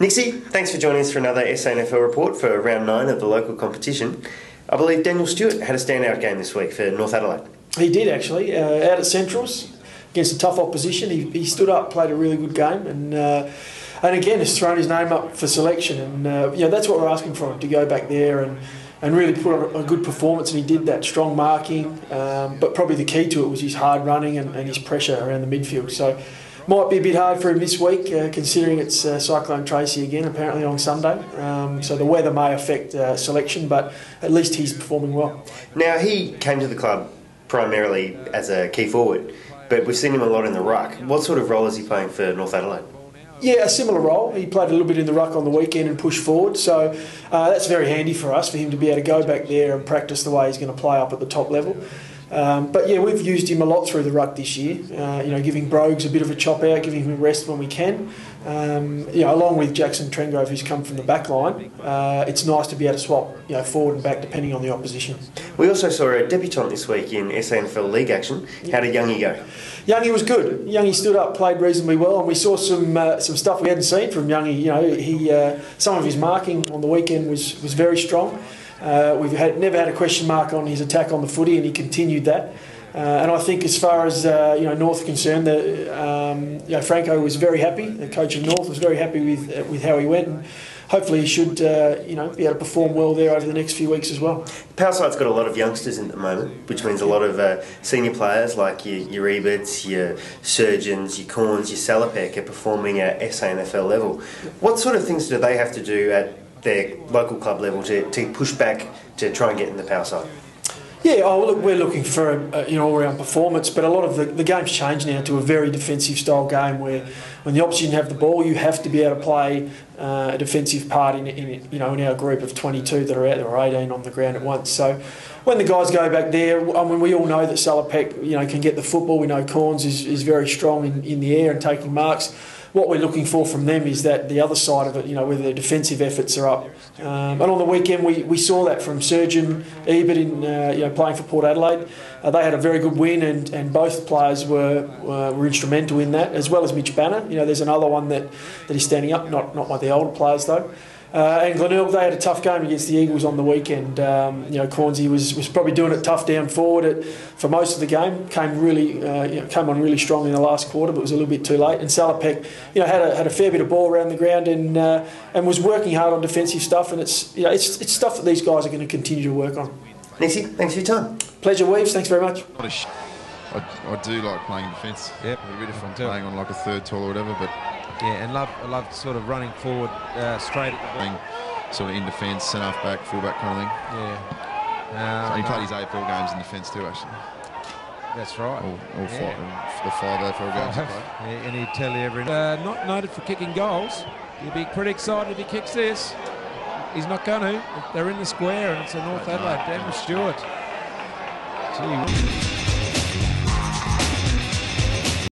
Nixie, thanks for joining us for another SANFL report for round 9 of the local competition. I believe Daniel Stewart had a standout game this week for North Adelaide. He did actually, out at Centrals against a tough opposition. He stood up, played a really good game, and again has thrown his name up for selection. And that's what we're asking from him, to go back there and really put on a good performance, and he did that. Strong marking, but probably the key to it was his hard running and his pressure around the midfield. So might be a bit hard for him this week, considering it's Cyclone Tracy again, apparently on Sunday. So the weather may affect selection, but at least he's performing well. Now, he came to the club primarily as a key forward, but we've seen him a lot in the ruck. What sort of role is he playing for North Adelaide? Yeah, a similar role. He played a little bit in the ruck on the weekend and pushed forward, so that's very handy for us, for him to be able to go back there and practice the way he's going to play up at the top level. But yeah, we've used him a lot through the ruck this year, giving Brogues a bit of a chop out, giving him a rest when we can. Along with Jackson Trengove, who's come from the back line, it's nice to be able to swap forward and back depending on the opposition. We also saw a debutant this week in SANFL League action. How did Youngie go? Youngie was good. Youngie stood up, played reasonably well, and we saw some stuff we hadn't seen from Youngie. Some of his marking on the weekend was very strong. We've never had a question mark on his attack on the footy, and he continued that. And I think, as far as North are concerned, Franco was very happy. The coach of North was very happy with how he went, and hopefully he should be able to perform well there over the next few weeks as well. Powerside's got a lot of youngsters in at the moment, which means a lot of senior players like your Eberts, your Surgeons, your Corns, your Salopek are performing at SANFL level. What sort of things do they have to do at their local club level to push back to try and get in the power side? Yeah, look, we're looking for an all-round performance, but a lot of the game's changed now to a very defensive style game, where when the opposition have the ball, you have to be able to play a defensive part in our group of 22 that are out there, or 18 on the ground at once. So when the guys go back there, I mean, we all know that Salopek can get the football. We know Corns is very strong in the air and taking marks. What we're looking for from them is that the other side of it, where their defensive efforts are up. And on the weekend, we saw that from Surgeon, Ebert in playing for Port Adelaide. They had a very good win, and both players were instrumental in that, as well as Mitch Banner. There's another one that is standing up, not one of the older players though. And Glenelg, they had a tough game against the Eagles on the weekend. Cornsey was probably doing it tough down forward for most of the game. Came on really strong in the last quarter, but was a little bit too late. And Salopek, had a fair bit of ball around the ground and was working hard on defensive stuff. And it's stuff that these guys are going to continue to work on. Nixie, thanks for your time. Pleasure, Weaves. Thanks very much. I do like playing defence. Yep, a bit if I'm playing on like a third tall or whatever, but yeah, and I love sort of running forward straight at the ball. Sort of in defence, centre half back, full back kind of thing. Yeah. So he played his AFL games in defence too, actually. That's right. All five AFL games he played. Yeah, and he'd tell you every night. Not noted for kicking goals. He'll be pretty excited if he kicks this. He's not going to. They're in the square, and it's a North Adelaide. Daniel Stewart. Gee.